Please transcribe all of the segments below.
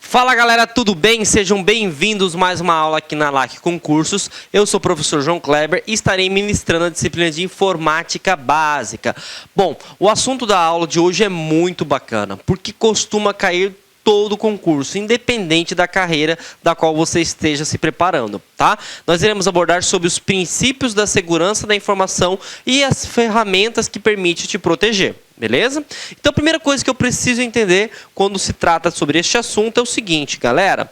Fala galera, tudo bem? Sejam bem-vindos a mais uma aula aqui na LAC Concursos. Eu sou o professor João Kleber e estarei ministrando a disciplina de Informática Básica. Bom, o assunto da aula de hoje é muito bacana, porque costuma cair todo concurso, independente da carreira da qual você esteja se preparando, tá? Nós iremos abordar sobre os princípios da segurança da informação e as ferramentas que permitem te proteger. Beleza? Então, a primeira coisa que eu preciso entender quando se trata sobre este assunto é o seguinte, galera.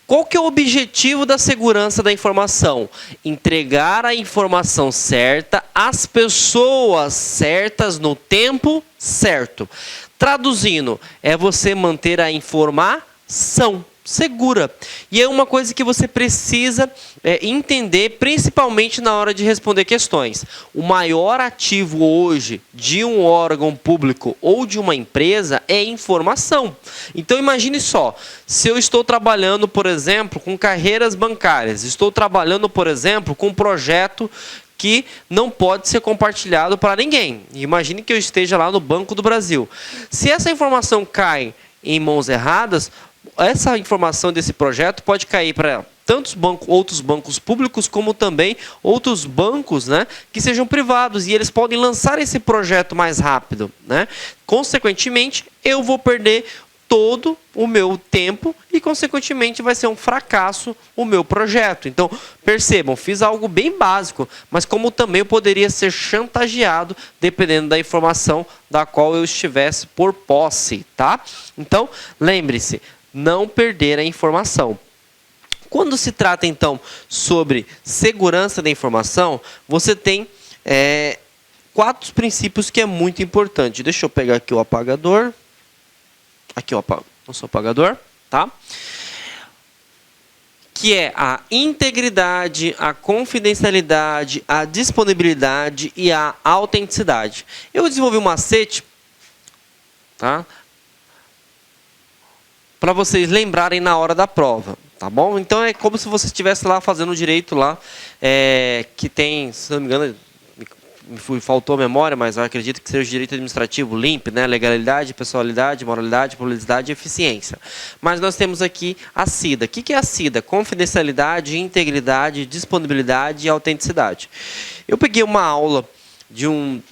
Qual que é o objetivo da segurança da informação? Entregar a informação certa às pessoas certas no tempo certo. Traduzindo, é você manter a informação segura. E é uma coisa que você precisa entender, principalmente na hora de responder questões. O maior ativo hoje de um órgão público ou de uma empresa é informação. Então imagine só, se eu estou trabalhando, por exemplo, com carreiras bancárias, estou trabalhando, por exemplo, com um projeto que não pode ser compartilhado para ninguém. Imagine que eu esteja lá no Banco do Brasil. Se essa informação cai em mãos erradas, essa informação desse projeto pode cair para tantos outros bancos públicos, como também outros bancos, né, que sejam privados, e eles podem lançar esse projeto mais rápido, né? Consequentemente, eu vou perder todo o meu tempo e, consequentemente, vai ser um fracasso o meu projeto. Então, percebam, fiz algo bem básico, mas como também eu poderia ser chantageado dependendo da informação da qual eu estivesse por posse, tá? Então, lembre-se, não perder a informação. Quando se trata, então, sobre segurança da informação, você tem 4 princípios que é muito importante. Deixa eu pegar aqui o apagador. Aqui o nosso apagador, tá? Que é a integridade, a confidencialidade, a disponibilidade e a autenticidade. Eu desenvolvi um macete, tá? Para vocês lembrarem na hora da prova, tá bom? Então é como se você estivesse lá fazendo direito lá, que tem, se não me engano, faltou a memória, mas eu acredito que seja o direito administrativo, LIMP, né? Legalidade, pessoalidade, moralidade, publicidade e eficiência. Mas nós temos aqui a CIDA. O que é a CIDA? Confidencialidade, integridade, disponibilidade e autenticidade. Eu peguei uma aula de um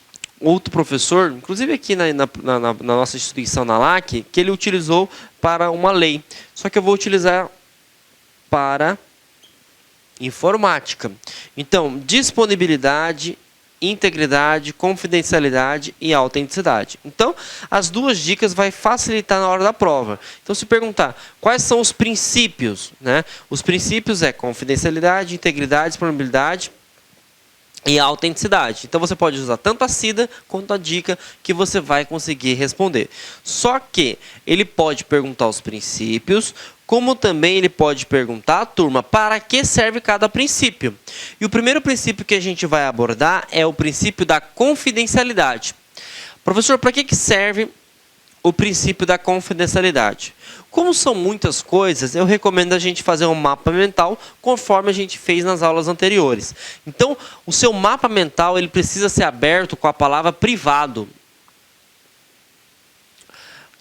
outro professor, inclusive aqui na nossa instituição, na LAC, que ele utilizou para uma lei. Só que eu vou utilizar para informática. Então, disponibilidade, integridade, confidencialidade e autenticidade. Então, as duas dicas vai facilitar na hora da prova. Então, se perguntar quais são os princípios, né? Os princípios é confidencialidade, integridade, disponibilidade e a autenticidade. Então, você pode usar tanto a CIDA quanto a dica que você vai conseguir responder. Só que ele pode perguntar os princípios, como também ele pode perguntar, turma, para que serve cada princípio. E o primeiro princípio que a gente vai abordar é o princípio da confidencialidade. Professor, para que serve o princípio da confidencialidade? Como são muitas coisas, eu recomendo a gente fazer um mapa mental, conforme a gente fez nas aulas anteriores. Então, o seu mapa mental ele precisa ser aberto com a palavra privado.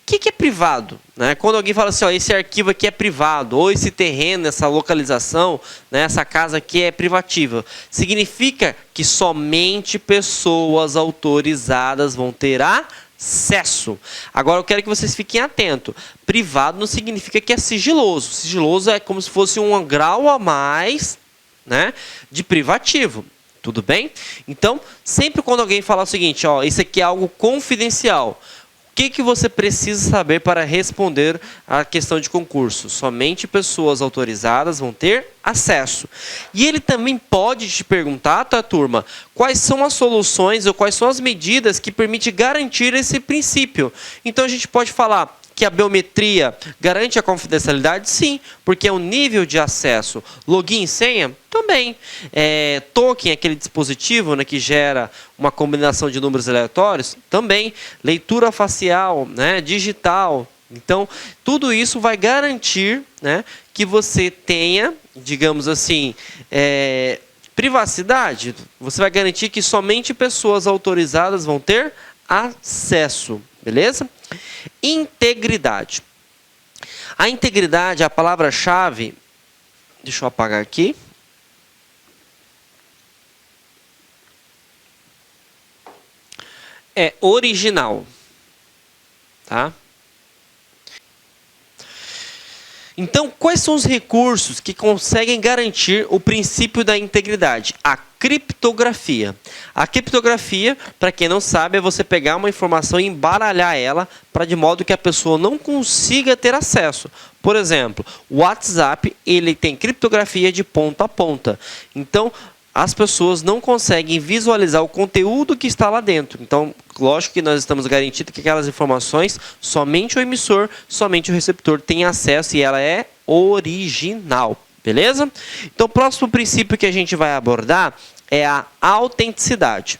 O que é privado? Né? Quando alguém fala assim, ó, esse arquivo aqui é privado, ou esse terreno, essa localização, né, essa casa aqui é privativa, significa que somente pessoas autorizadas vão ter acesso. Agora eu quero que vocês fiquem atentos. Privado não significa que é sigiloso. Sigiloso é como se fosse um grau a mais, né, de privativo. Tudo bem? Então, sempre quando alguém fala o seguinte, ó, isso aqui é algo confidencial, o que você precisa saber para responder à questão de concurso? Somente pessoas autorizadas vão ter acesso. E ele também pode te perguntar, tá, turma, quais são as soluções ou quais são as medidas que permitem garantir esse princípio. Então, a gente pode falar que a biometria garante a confidencialidade? Sim, porque é um nível de acesso. Login e senha? Também. Token, aquele dispositivo, né, que gera uma combinação de números aleatórios? Também. Leitura facial, né, digital. Então, tudo isso vai garantir, né, que você tenha, digamos assim, privacidade. Você vai garantir que somente pessoas autorizadas vão ter acesso. Beleza? Integridade. A integridade, a palavra-chave, deixa eu apagar aqui. É original, tá? Então, quais são os recursos que conseguem garantir o princípio da integridade? A criptografia. A criptografia, para quem não sabe, é você pegar uma informação e embaralhar ela para de modo que a pessoa não consiga ter acesso. Por exemplo, o WhatsApp, ele tem criptografia de ponta a ponta. Então, as pessoas não conseguem visualizar o conteúdo que está lá dentro. Então, lógico que nós estamos garantindo que aquelas informações, somente o emissor, somente o receptor tem acesso e ela é original. Beleza? Então, o próximo princípio que a gente vai abordar é a autenticidade.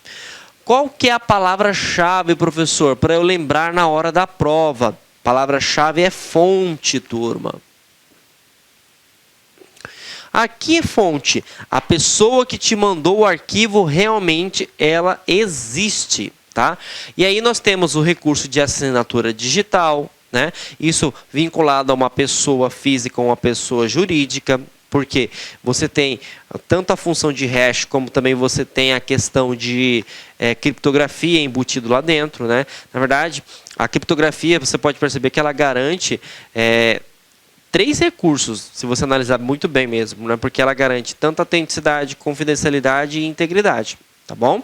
Qual que é a palavra-chave, professor, para eu lembrar na hora da prova? Palavra-chave é fonte, turma. Aqui é fonte. A pessoa que te mandou o arquivo, realmente ela existe, tá? E aí nós temos o recurso de assinatura digital, né? Isso vinculado a uma pessoa física ou uma pessoa jurídica, porque você tem tanto a função de hash, como também você tem a questão de criptografia embutido lá dentro, né? Na verdade, a criptografia, você pode perceber que ela garante... 3 recursos, se você analisar muito bem mesmo, né? Porque ela garante tanto autenticidade, confidencialidade e integridade, tá bom?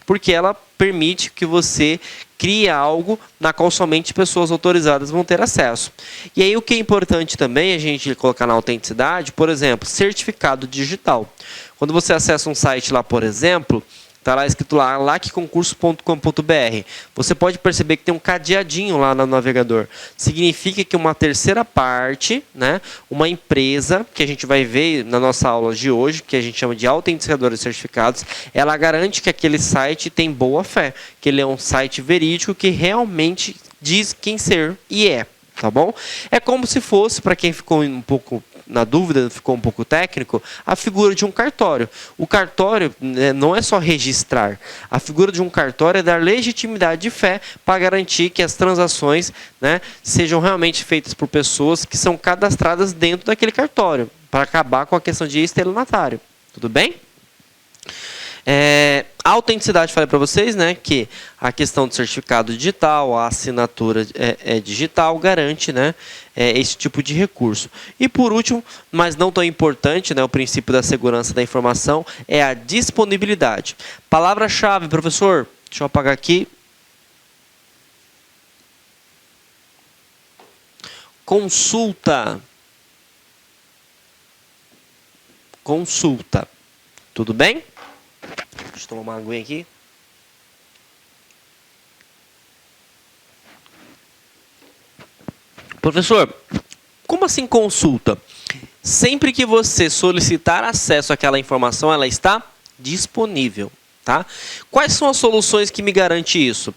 Porque ela permite que você crie algo na qual somente pessoas autorizadas vão ter acesso. E aí o que é importante também a gente colocar na autenticidade, por exemplo, certificado digital. Quando você acessa um site lá, por exemplo, está lá escrito lá, lacconcurso.com.br. Você pode perceber que tem um cadeadinho lá no navegador. Significa que uma terceira parte, né, uma empresa, que a gente vai ver na nossa aula de hoje, que a gente chama de autenticadores certificados, ela garante que aquele site tem boa fé, que ele é um site verídico que realmente diz quem ser e é. Tá bom? É como se fosse, para quem ficou um pouco na dúvida, ficou um pouco técnico, a figura de um cartório. O cartório, né, não é só registrar. A figura de um cartório é dar legitimidade de fé para garantir que as transações, né, sejam realmente feitas por pessoas que são cadastradas dentro daquele cartório, para acabar com a questão de estelionatário. Tudo bem? A autenticidade, falei para vocês, né, que a questão do certificado digital, a assinatura digital garante, né, esse tipo de recurso. E por último, mas não tão importante, né, o princípio da segurança da informação é a disponibilidade. Palavra-chave, professor, deixa eu apagar aqui. Consulta. Consulta. Tudo bem? Deixa eu tomar uma aguinha aqui. Professor, como assim consulta? Sempre que você solicitar acesso àquela informação, ela está disponível, tá? Quais são as soluções que me garantem isso?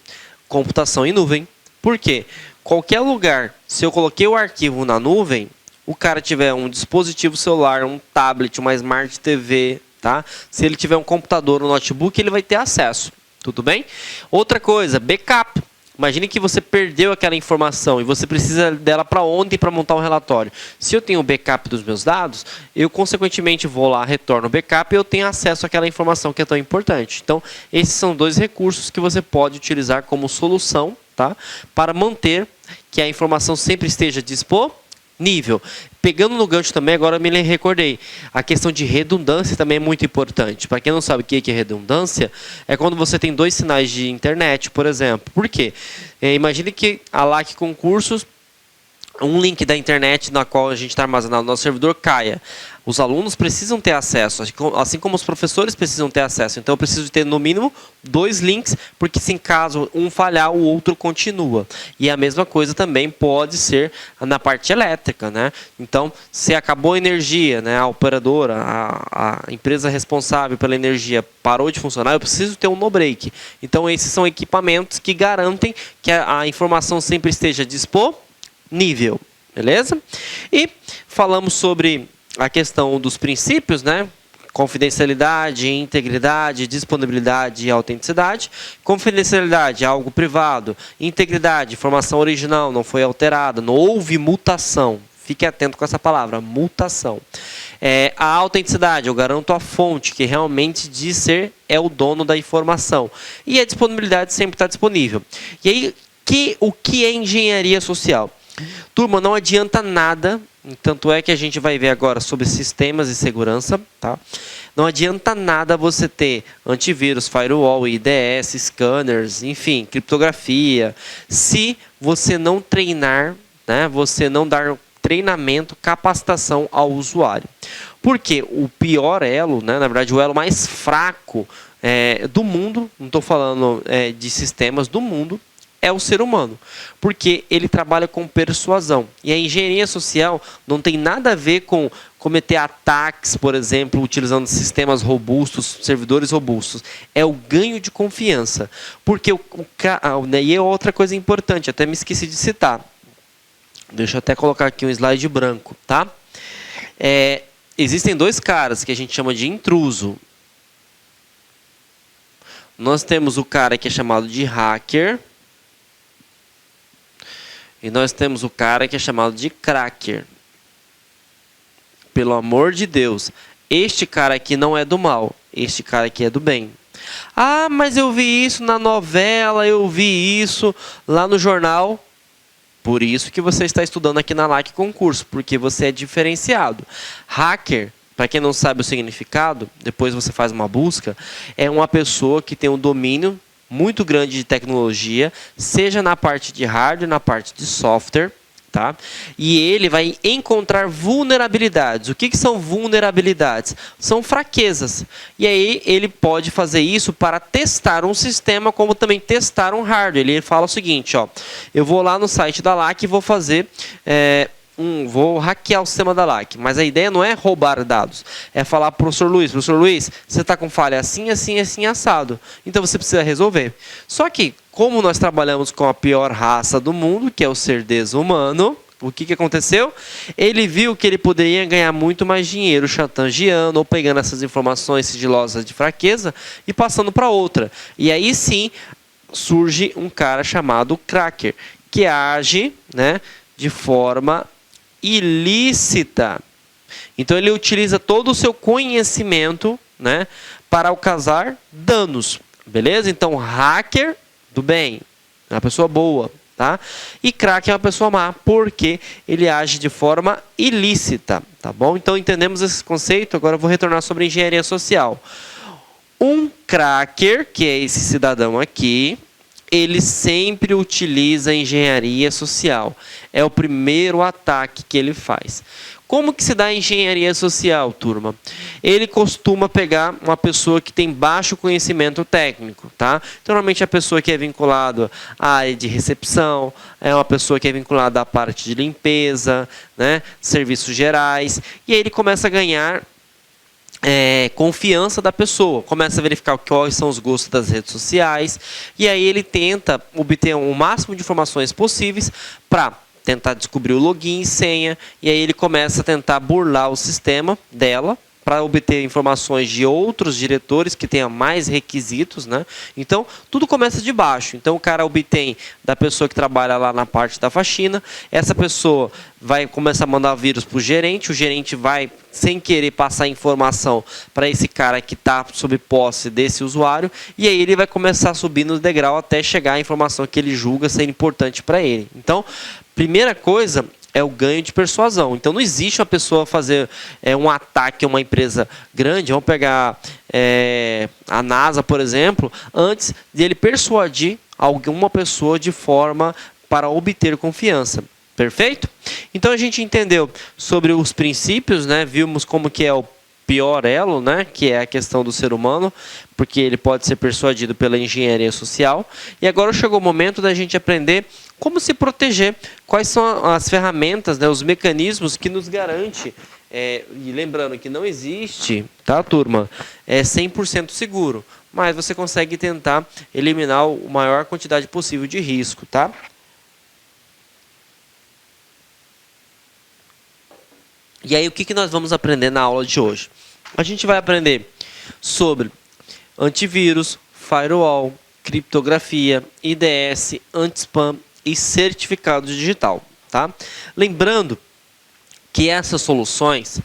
Computação em nuvem. Por quê? Qualquer lugar, se eu coloquei o arquivo na nuvem, o cara tiver um dispositivo celular, um tablet, uma Smart TV, tá? Se ele tiver um computador, um notebook, ele vai ter acesso. Tudo bem? Outra coisa, backup. Imagine que você perdeu aquela informação e você precisa dela para ontem para montar um relatório. Se eu tenho o backup dos meus dados, eu consequentemente vou lá, retorno o backup e eu tenho acesso àquela informação que é tão importante. Então, esses são 2 recursos que você pode utilizar como solução, tá? Para manter que a informação sempre esteja disponível. Pegando no gancho também, agora me recordei, a questão de redundância também é muito importante. Para quem não sabe o que é redundância, é quando você tem 2 sinais de internet, por exemplo. Por quê? Imagine que a LAC Concursos, um link da internet na qual a gente está armazenado no nosso servidor caia. Os alunos precisam ter acesso, assim como os professores precisam ter acesso. Então, eu preciso ter, no mínimo, 2 links, porque se em caso um falhar, o outro continua. E a mesma coisa também pode ser na parte elétrica, né? Então, se acabou a energia, né, a operadora, a empresa responsável pela energia parou de funcionar, eu preciso ter um no-break. Então, esses são equipamentos que garantem que a informação sempre esteja disponível, beleza? E falamos sobre a questão dos princípios, né? Confidencialidade, integridade, disponibilidade e autenticidade. Confidencialidade, algo privado. Integridade, informação original, não foi alterada, não houve mutação. Fique atento com essa palavra, mutação. A autenticidade, eu garanto a fonte, que realmente diz ser o dono da informação. E a disponibilidade sempre está disponível. E aí, o que é engenharia social? Turma, não adianta nada, tanto é que a gente vai ver agora sobre sistemas de segurança, tá? Não adianta nada você ter antivírus, firewall, IDS, scanners, enfim, criptografia, se você não treinar, né, você não dar treinamento, capacitação ao usuário. Porque o pior elo, né, na verdade o elo mais fraco do mundo, não estou falando de sistemas do mundo, é o ser humano, porque ele trabalha com persuasão. E a engenharia social não tem nada a ver com cometer ataques, por exemplo, utilizando sistemas robustos, servidores robustos. É o ganho de confiança. Porque e é outra coisa importante, até me esqueci de citar. Deixa eu até colocar aqui um slide branco, tá? Existem dois caras que a gente chama de intruso. Nós temos o cara que é chamado de hacker. E nós temos o cara que é chamado de cracker. Pelo amor de Deus, este cara aqui não é do mal, este cara aqui é do bem. Ah, mas eu vi isso na novela, eu vi isso lá no jornal. Por isso que você está estudando aqui na LAC Concurso, porque você é diferenciado. Hacker, para quem não sabe o significado, depois você faz uma busca, é uma pessoa que tem um domínio muito grande de tecnologia, seja na parte de hardware, na parte de software, tá? E ele vai encontrar vulnerabilidades. O que são vulnerabilidades? São fraquezas. E aí ele pode fazer isso para testar um sistema, como também testar um hardware. Ele fala o seguinte, ó, eu vou lá no site da LAC e vou fazer... vou hackear o sistema da LAC, mas a ideia não é roubar dados, é falar para o professor Luiz, você está com falha assim, assim, assim, assado, então você precisa resolver. Só que, como nós trabalhamos com a pior raça do mundo, que é o ser desumano, o que aconteceu? Ele viu que ele poderia ganhar muito mais dinheiro chantageando ou pegando essas informações sigilosas de fraqueza e passando para outra. E aí sim, surge um cara chamado cracker, que age, né, de forma ilícita. Então ele utiliza todo o seu conhecimento, né, para causar danos, beleza? Então hacker do bem, é uma pessoa boa, tá? E cracker é uma pessoa má, porque ele age de forma ilícita, tá bom? Então entendemos esse conceito. Agora eu vou retornar sobre engenharia social. Um cracker, que é esse cidadão aqui, ele sempre utiliza a engenharia social. É o primeiro ataque que ele faz. Como que se dá a engenharia social, turma? Ele costuma pegar uma pessoa que tem baixo conhecimento técnico, tá? Então, normalmente a pessoa que é vinculada à área de recepção, é uma pessoa que é vinculada à parte de limpeza, né? Serviços gerais, e aí ele começa a ganhar confiança da pessoa, começa a verificar quais são os gostos das redes sociais, e aí ele tenta obter o máximo de informações possíveis para tentar descobrir o login e senha, e aí ele começa a tentar burlar o sistema dela para obter informações de outros diretores que tenham mais requisitos, né? Então, tudo começa de baixo. Então, o cara obtém da pessoa que trabalha lá na parte da faxina, essa pessoa vai começar a mandar vírus para o gerente vai, sem querer, passar informação para esse cara que está sob posse desse usuário, e aí ele vai começar a subir no degrau até chegar à informação que ele julga ser importante para ele. Então, primeira coisa é o ganho de persuasão. Então, não existe uma pessoa fazer um ataque a uma empresa grande. Vamos pegar a NASA, por exemplo, antes de ele persuadir alguma pessoa de forma para obter confiança. Perfeito? Então, a gente entendeu sobre os princípios, né? Vimos como que é o pior elo, né? Que é a questão do ser humano, porque ele pode ser persuadido pela engenharia social. E agora chegou o momento da gente aprender como se proteger, quais são as ferramentas, né, os mecanismos que nos garante, e lembrando que não existe, tá, turma, 100% seguro, mas você consegue tentar eliminar a maior quantidade possível de risco, tá? E aí, o que nós vamos aprender na aula de hoje? A gente vai aprender sobre antivírus, firewall, criptografia, IDS, anti-spam e certificado digital, tá? Lembrando que essas soluções,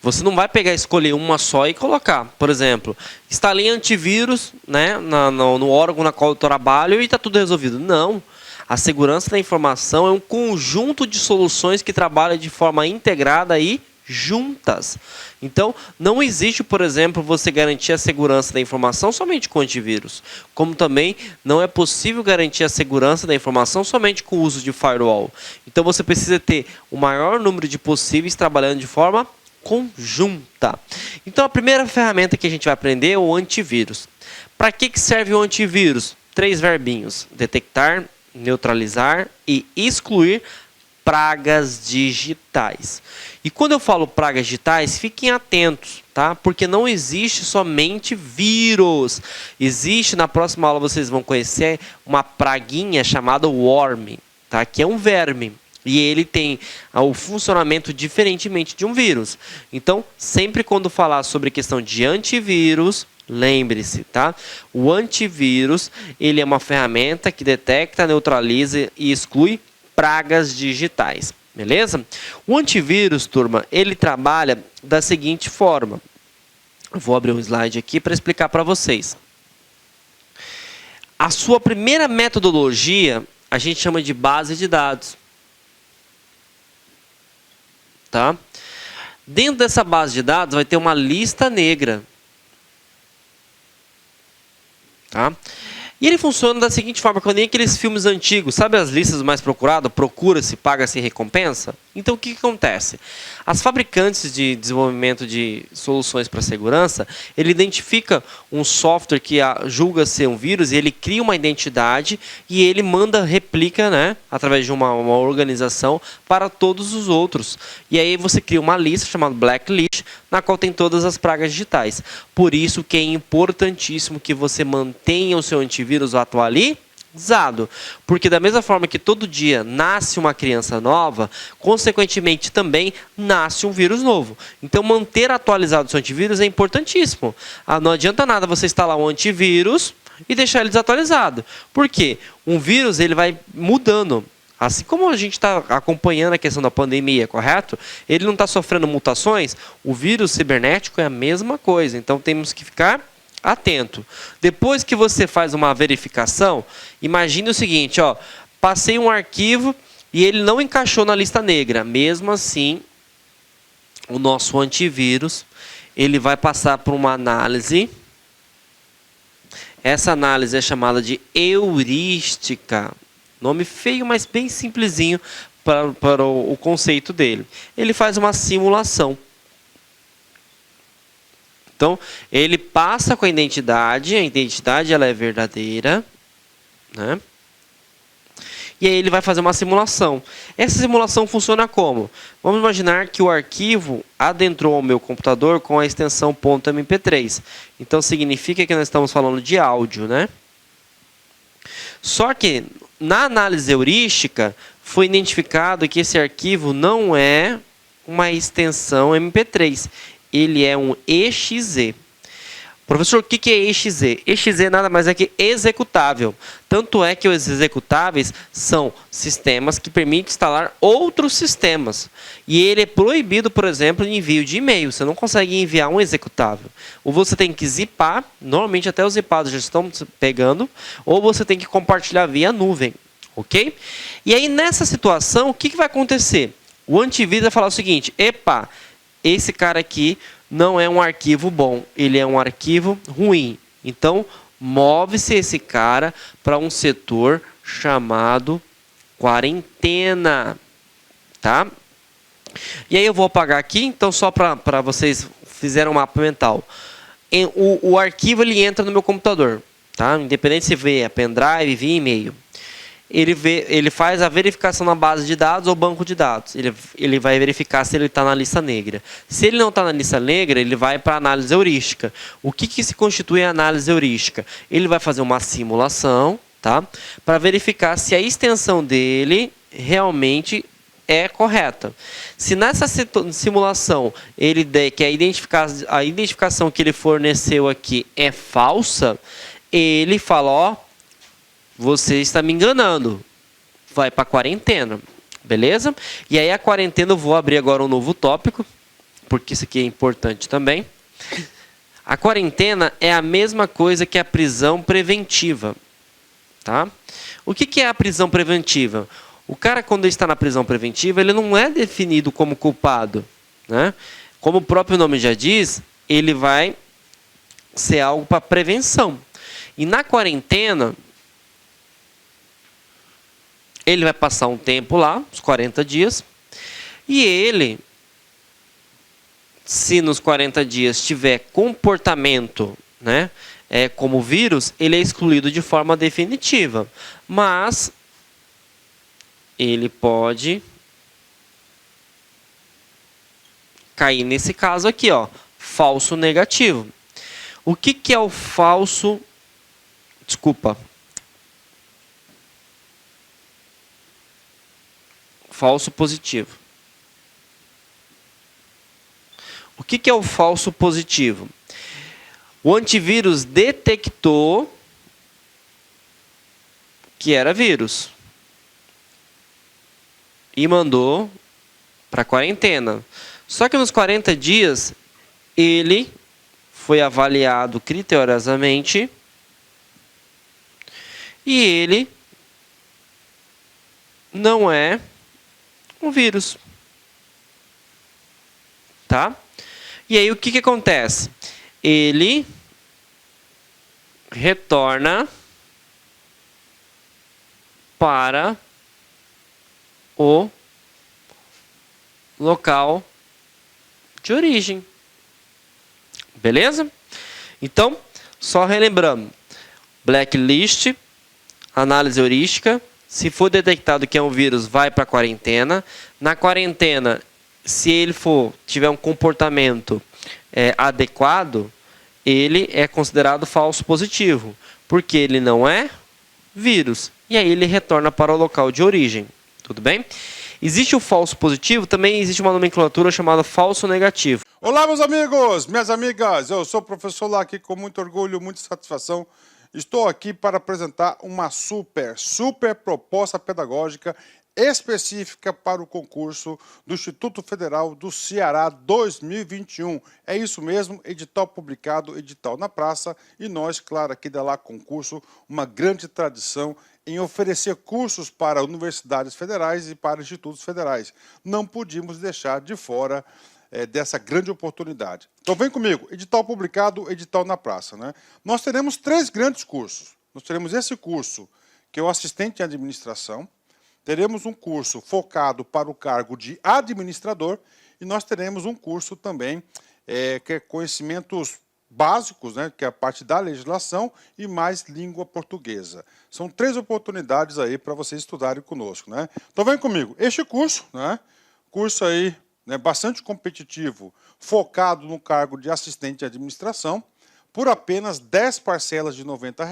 você não vai pegar e escolher uma só e colocar. Por exemplo, instalei antivírus, né, no órgão na qual eu trabalho e está tudo resolvido. Não. A segurança da informação é um conjunto de soluções que trabalham de forma integrada e juntas. Então, não existe, por exemplo, você garantir a segurança da informação somente com antivírus. Como também não é possível garantir a segurança da informação somente com o uso de firewall. Então, você precisa ter o maior número de possíveis trabalhando de forma conjunta. Então, a primeira ferramenta que a gente vai aprender é o antivírus. Para que serve o antivírus? 3 verbinhos: detectar, neutralizar e excluir pragas digitais. E quando eu falo pragas digitais, fiquem atentos, tá? Porque não existe somente vírus. Existe, na próxima aula vocês vão conhecer uma praguinha chamada worm, tá? Que é um verme. E ele tem o funcionamento diferentemente de um vírus. Então, sempre quando falar sobre questão de antivírus, lembre-se, tá? O antivírus, ele é uma ferramenta que detecta, neutraliza e exclui pragas digitais, beleza? O antivírus, turma, ele trabalha da seguinte forma. Eu vou abrir um slide aqui para explicar para vocês. A sua primeira metodologia, a gente chama de base de dados. Tá? Dentro dessa base de dados vai ter uma lista negra. Tá? E ele funciona da seguinte forma, quando nem aqueles filmes antigos, sabe as listas mais procuradas? Procura-se, paga-se, recompensa? Então o que acontece? As fabricantes de desenvolvimento de soluções para segurança, ele identifica um software que julga ser um vírus e ele cria uma identidade e ele manda, replica, né, através de uma organização para todos os outros. E aí você cria uma lista chamada blacklist, na qual tem todas as pragas digitais. Por isso que é importantíssimo que você mantenha o seu antivírus atualizado. Porque da mesma forma que todo dia nasce uma criança nova, consequentemente também nasce um vírus novo. Então manter atualizado o seu antivírus é importantíssimo. Não adianta nada você instalar um antivírus e deixar ele desatualizado. Por quê? Um vírus ele vai mudando. Assim como a gente está acompanhando a questão da pandemia, correto? Ele não está sofrendo mutações, o vírus cibernético é a mesma coisa. Então temos que ficar atento. Depois que você faz uma verificação, imagine o seguinte, ó, passei um arquivo e ele não encaixou na lista negra. Mesmo assim, o nosso antivírus, ele vai passar por uma análise. Essa análise é chamada de heurística. Nome feio, mas bem simplesinho para o conceito dele. Ele faz uma simulação. Então, ele passa com a identidade ela é verdadeira, né? E aí ele vai fazer uma simulação. Essa simulação funciona como? Vamos imaginar que o arquivo adentrou ao meu computador com a extensão .mp3. Então, significa que nós estamos falando de áudio, né? Só que, na análise heurística, foi identificado que esse arquivo não é uma extensão MP3. Ele é um exe. Professor, o que é exe? Exe nada mais é que executável. Tanto é que os executáveis são sistemas que permitem instalar outros sistemas. E ele é proibido, por exemplo, de envio de e-mail. Você não consegue enviar um executável. Ou você tem que zipar, normalmente até os zipados já estão pegando, ou você tem que compartilhar via nuvem. Ok? E aí, nessa situação, o que vai acontecer? O antivírus vai falar o seguinte: epa, esse cara aqui não é um arquivo bom, ele é um arquivo ruim. Então, move-se esse cara para um setor chamado quarentena. Tá? E aí eu vou apagar aqui, então só para vocês fizerem um mapa mental. O arquivo ele entra no meu computador. Tá? Independente se vê pendrive, via e-mail. Ele faz a verificação na base de dados ou banco de dados. Ele vai verificar se ele está na lista negra. Se ele não está na lista negra, ele vai para a análise heurística. O que se constitui a análise heurística? Ele vai fazer uma simulação, tá? Para verificar se a extensão dele realmente é correta. Se nessa simulação ele der que a identificação que ele forneceu aqui é falsa, ele fala, ó, você está me enganando. Vai para a quarentena. Beleza? E aí a quarentena, eu vou abrir agora um novo tópico, porque isso aqui é importante também. A quarentena é a mesma coisa que a prisão preventiva. Tá? O que é a prisão preventiva? O cara, quando está na prisão preventiva, ele não é definido como culpado, né? Como o próprio nome já diz, ele vai ser algo para prevenção. E na quarentena, ele vai passar um tempo lá, uns 40 dias, e ele, se nos 40 dias tiver comportamento, né, como vírus, ele é excluído de forma definitiva. Mas ele pode cair nesse caso aqui, ó, falso negativo. O que é o falso? Desculpa. Falso positivo. O que é o falso positivo? O antivírus detectou que era vírus e mandou para a quarentena. Só que nos 40 dias ele foi avaliado criteriosamente e ele não é um vírus. Tá? E aí o que acontece? Ele retorna para o local de origem. Beleza? Então, só relembrando. Blacklist, análise heurística. Se for detectado que é um vírus, vai para a quarentena. Na quarentena, se ele tiver um comportamento adequado, ele é considerado falso positivo, porque ele não é vírus. E aí ele retorna para o local de origem. Tudo bem? Existe o falso positivo, também existe uma nomenclatura chamada falso negativo. Olá, meus amigos, minhas amigas. Eu sou o professor Lac, com muito orgulho, muita satisfação. Estou aqui para apresentar uma super proposta pedagógica específica para o concurso do Instituto Federal do Ceará 2021. É isso mesmo, edital publicado, edital na praça, e nós, claro, aqui da LAC Concurso, uma grande tradição em oferecer cursos para universidades federais e para institutos federais. Não podíamos deixar de fora dessa grande oportunidade. Então vem comigo, edital publicado, edital na praça, né? Nós teremos 3 grandes cursos. Nós teremos esse curso, que é o assistente em administração, teremos um curso focado para o cargo de administrador e nós teremos um curso também que é conhecimentos básicos, né, que é a parte da legislação e mais língua portuguesa. São 3 oportunidades aí para vocês estudarem conosco, né? Então vem comigo. Este curso, né, curso aí, né, bastante competitivo, focado no cargo de assistente de administração, por apenas 10 parcelas de R$ 90.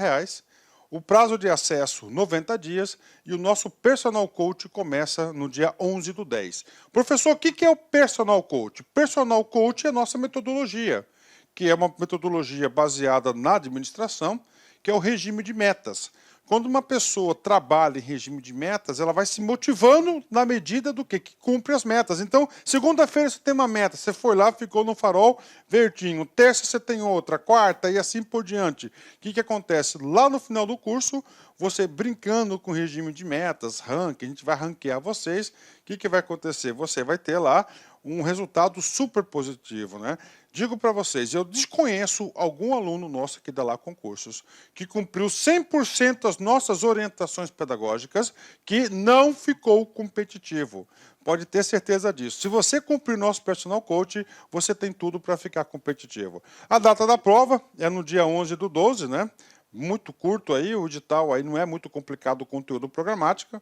O prazo de acesso, 90 dias, e o nosso Personal Coach começa no dia 11/10. Professor, o que é o Personal Coach? Personal Coach é a nossa metodologia, que é uma metodologia baseada na administração, que é o regime de metas. Quando uma pessoa trabalha em regime de metas, ela vai se motivando na medida do que cumpre as metas. Então, segunda-feira você tem uma meta, você foi lá, ficou no farol verdinho. Terça você tem outra, quarta e assim por diante. O que acontece? Lá no final do curso, você brincando com o regime de metas, ranking, a gente vai ranquear vocês. O que vai acontecer? Você vai ter lá um resultado super positivo, né? Digo para vocês, eu desconheço algum aluno nosso aqui da LAC Concursos que cumpriu 100% as nossas orientações pedagógicas que não ficou competitivo. Pode ter certeza disso. Se você cumprir nosso Personal Coach, você tem tudo para ficar competitivo. A data da prova é no dia 11/12, né? Muito curto aí, o edital aí não é muito complicado o conteúdo programático.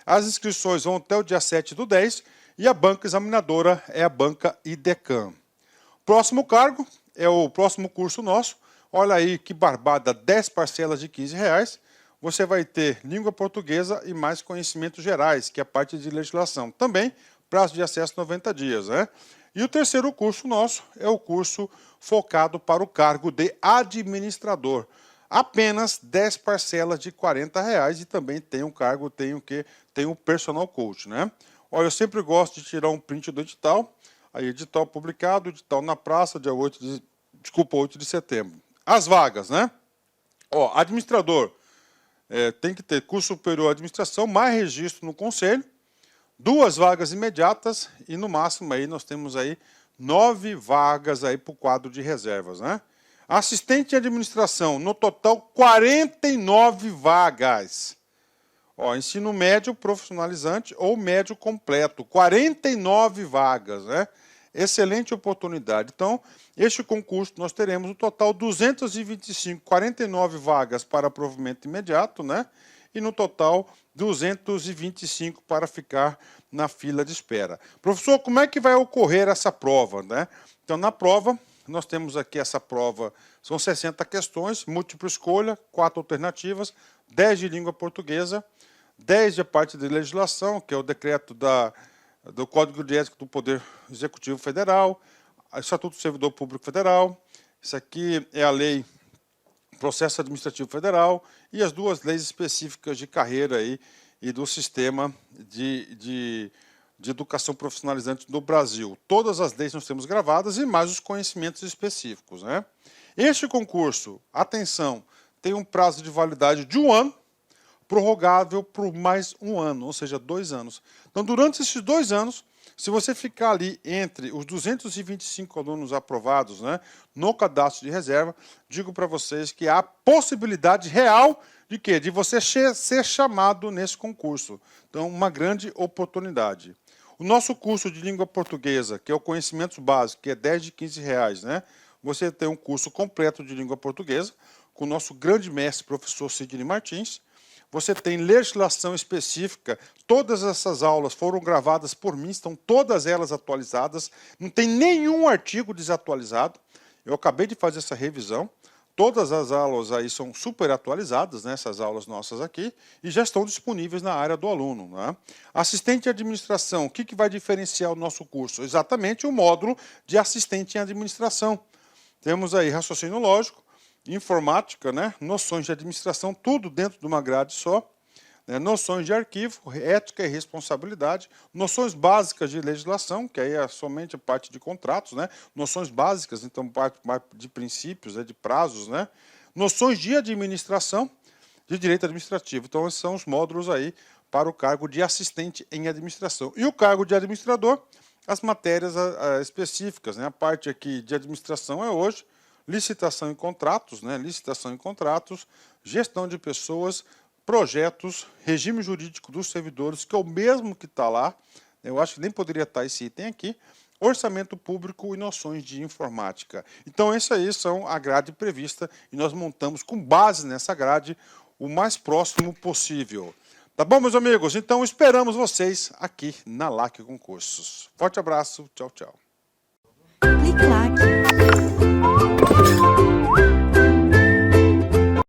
As inscrições vão até o dia 7/10 e a banca examinadora é a banca IDECAM. Próximo cargo é o próximo curso nosso. Olha aí que barbada, 10 parcelas de R$ 15. Você vai ter língua portuguesa e mais conhecimentos gerais, que é a parte de legislação. Também, prazo de acesso 90 dias, né? E o terceiro curso nosso é o curso focado para o cargo de administrador. apenas 10 parcelas de R$40 e também tem um cargo, tem o quê? Tem um personal coach, né? Olha, eu sempre gosto de tirar um print do edital, aí edital publicado, edital na praça, dia 8 de setembro. As vagas, né? Ó, administrador, tem que ter curso superior à administração, mais registro no conselho, 2 vagas imediatas e no máximo aí nós temos aí 9 vagas aí para o quadro de reservas, né? Assistente de administração, no total 49 vagas. Ó, ensino médio profissionalizante ou médio completo, 49 vagas, né? Excelente oportunidade. Então, este concurso nós teremos no total 225, 49 vagas para provimento imediato, né? E no total 225 para ficar na fila de espera. Professor, como é que vai ocorrer essa prova, né? Então, na prova, nós temos aqui essa prova, são 60 questões, múltipla escolha, 4 alternativas, 10 de língua portuguesa, 10 de parte de legislação, que é o decreto do Código de Ética do Poder Executivo Federal, o Estatuto do Servidor Público Federal, isso aqui é a lei Processo Administrativo Federal e as 2 leis específicas de carreira aí e do sistema de educação profissionalizante do Brasil. Todas as leis nós temos gravadas e mais os conhecimentos específicos, né? Este concurso, atenção, tem um prazo de validade de 1 ano, prorrogável por mais 1 ano, ou seja, 2 anos. Então, durante esses 2 anos, se você ficar ali entre os 225 alunos aprovados, né, no cadastro de reserva, digo para vocês que há possibilidade real de quê? De você ser chamado nesse concurso. Então, uma grande oportunidade. O nosso curso de língua portuguesa, que é o Conhecimentos Básicos, que é 10 de R$15, né? Você tem um curso completo de língua portuguesa, com o nosso grande mestre, professor Sidney Martins. Você tem legislação específica, todas essas aulas foram gravadas por mim, estão todas elas atualizadas, não tem nenhum artigo desatualizado. Eu acabei de fazer essa revisão, todas as aulas aí são super atualizadas, né, essas aulas nossas aqui, e já estão disponíveis na área do aluno, né? Assistente de administração, o que vai diferenciar o nosso curso? Exatamente o módulo de assistente em administração. Temos aí raciocínio lógico, informática, né? Noções de administração, tudo dentro de uma grade só, né? Noções de arquivo, ética e responsabilidade, noções básicas de legislação, que aí é somente a parte de contratos, né? Noções básicas, então parte de princípios, de prazos, né? Noções de administração, de direito administrativo. Então esses são os módulos aí para o cargo de assistente em administração. E o cargo de administrador, as matérias específicas, né? A parte aqui de administração é hoje licitação e contratos, né? Licitação e contratos, gestão de pessoas, projetos, regime jurídico dos servidores, que é o mesmo que está lá, eu acho que nem poderia estar esse item aqui, orçamento público e noções de informática. Então, essas aí são a grade prevista e nós montamos com base nessa grade o mais próximo possível. Tá bom, meus amigos? Então, esperamos vocês aqui na LAC Concursos. Forte abraço, tchau, tchau. Clique LAC.